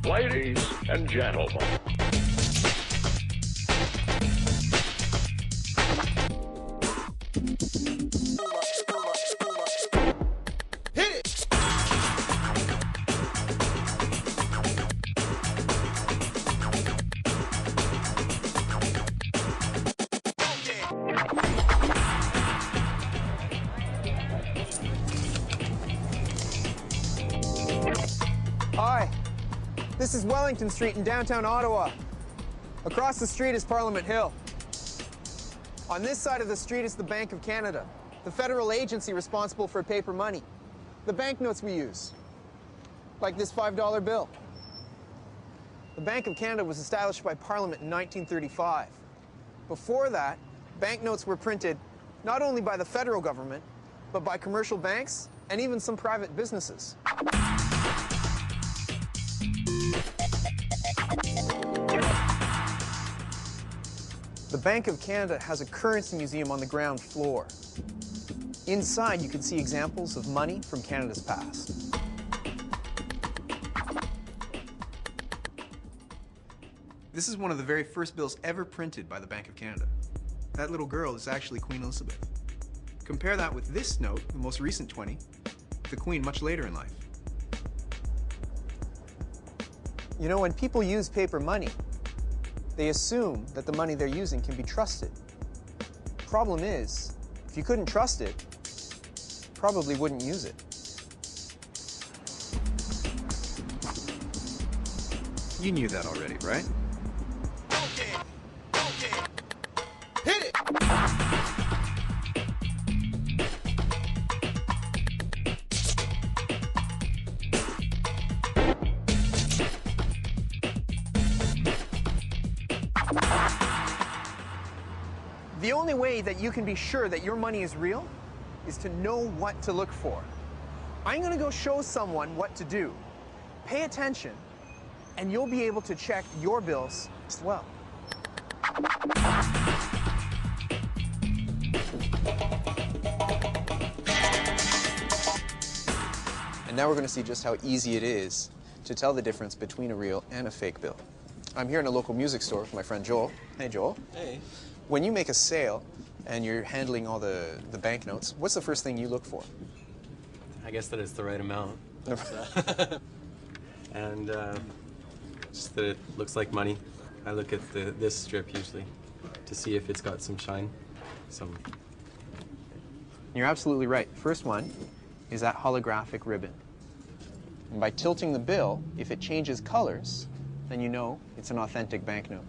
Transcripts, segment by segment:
Ladies and gentlemen. Hi, this is Wellington Street in downtown Ottawa. Across the street is Parliament Hill. On this side of the street is the Bank of Canada, the federal agency responsible for paper money, the banknotes we use, like this $5 bill. The Bank of Canada was established by Parliament in 1935. Before that, banknotes were printed not only by the federal government, but by commercial banks and even some private businesses. The Bank of Canada has a currency museum on the ground floor. Inside, you can see examples of money from Canada's past. This is one of the very first bills ever printed by the Bank of Canada. That little girl is actually Queen Elizabeth. Compare that with this note, the most recent 20, the Queen much later in life. You know, when people use paper money, they assume that the money they're using can be trusted. Problem is, if you couldn't trust it, probably wouldn't use it. You knew that already, right? Hit it! The only way that you can be sure that your money is real is to know what to look for. I'm going to go show someone what to do. Pay attention, and you'll be able to check your bills as well. And now we're going to see just how easy it is to tell the difference between a real and a fake bill. I'm here in a local music store with my friend Joel. Hey, Joel. Hey. When you make a sale and you're handling all the banknotes, what's the first thing you look for? I guess that it's the right amount. And just that it looks like money. I look at this strip usually to see if it's got some shine. You're absolutely right. First one is that holographic ribbon. And by tilting the bill, if it changes colors, then you know it's an authentic banknote.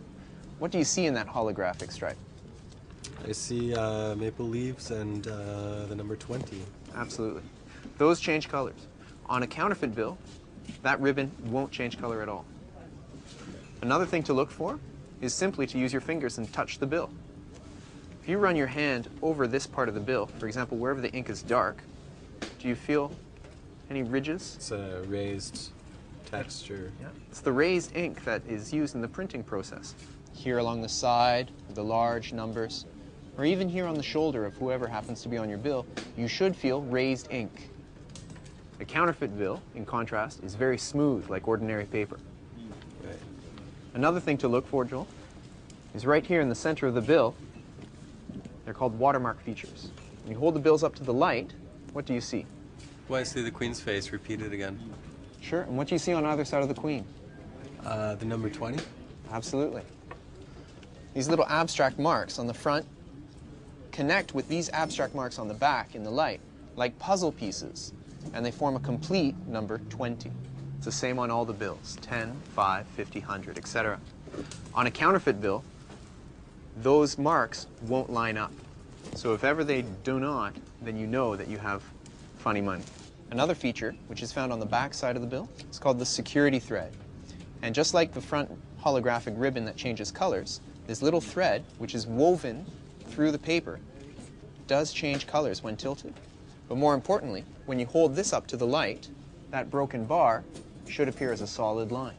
What do you see in that holographic stripe? I see maple leaves and the number 20. Absolutely. Those change colors. On a counterfeit bill, that ribbon won't change color at all. Another thing to look for is simply to use your fingers and touch the bill. If you run your hand over this part of the bill, for example, wherever the ink is dark, do you feel any ridges? It's a raised texture. Yeah. It's the raised ink that is used in the printing process. Here along the side, the large numbers, or even here on the shoulder of whoever happens to be on your bill, you should feel raised ink. A counterfeit bill, in contrast, is very smooth, like ordinary paper. Right. Another thing to look for, Joel, is right here in the center of the bill. They're called watermark features. When you hold the bills up to the light, what do you see? Well, I see the Queen's face repeated again. Sure, and what do you see on either side of the Queen? The number 20? Absolutely. These little abstract marks on the front connect with these abstract marks on the back in the light, like puzzle pieces, and they form a complete number 20. It's the same on all the bills, 10, 5, 50, 100, etc. On a counterfeit bill, those marks won't line up. So if ever they do not, then you know that you have funny money. Another feature, which is found on the back side of the bill, is called the security thread. And just like the front holographic ribbon that changes colors, this little thread, which is woven through the paper, does change colors when tilted. But more importantly, when you hold this up to the light, that broken bar should appear as a solid line.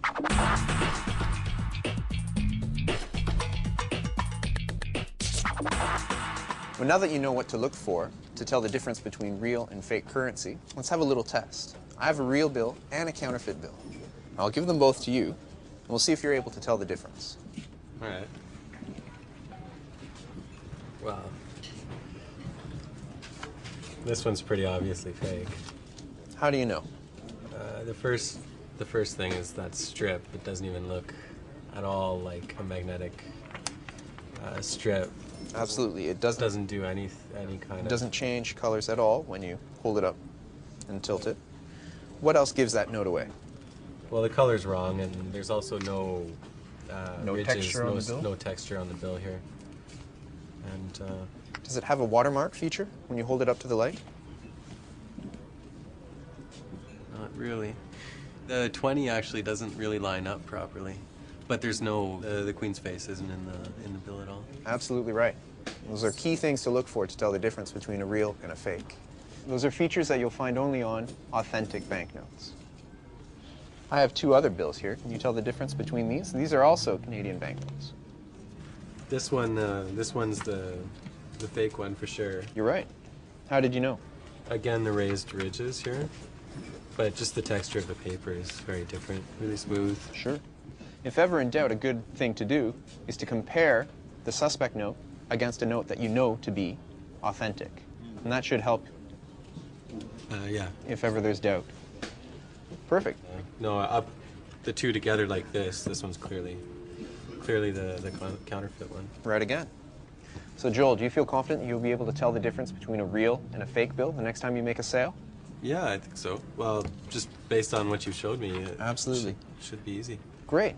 Well, now that you know what to look for to tell the difference between real and fake currency, let's have a little test. I have a real bill and a counterfeit bill. I'll give them both to you, and we'll see if you're able to tell the difference. All right. Well, this one's pretty obviously fake. How do you know? The first thing is that strip. It doesn't even look at all like a magnetic strip. Absolutely, it It doesn't. doesn't do any kind It of. doesn't change colors at all when you hold it up and tilt it. What else gives that note away? Well, the color's wrong, and there's also no No ridges, texture on the bill? no texture on the bill here. And Does it have a watermark feature when you hold it up to the light? not really. The 20 actually doesn't really line up properly, but there's no the Queen's face isn't in the bill at all. Absolutely right. Those are key things to look for to tell the difference between a real and a fake. Those are features that you'll find only on authentic banknotes. I have two other bills here. Can you tell the difference between these? These are also Canadian banknotes. This one's the fake one for sure. You're right. How did you know? Again, the raised ridges here, but just the texture of the paper is very different, really smooth. Sure. If ever in doubt, a good thing to do is to compare the suspect note against a note that you know to be authentic. And that should help Yeah. if ever there's doubt. Perfect. No, up the two together like this. This one's clearly the counterfeit one. Right again. So Joel, do you feel confident you'll be able to tell the difference between a real and a fake bill the next time you make a sale? Yeah, I think so. Well, just based on what you showed me, it Absolutely. should be easy. Great.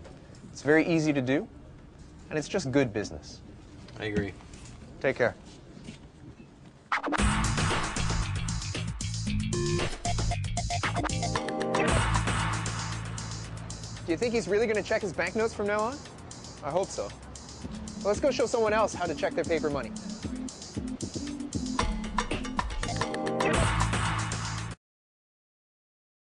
It's very easy to do, and it's just good business. I agree. Take care. Do you think he's really going to check his banknotes from now on? I hope so. Well, let's go show someone else how to check their paper money.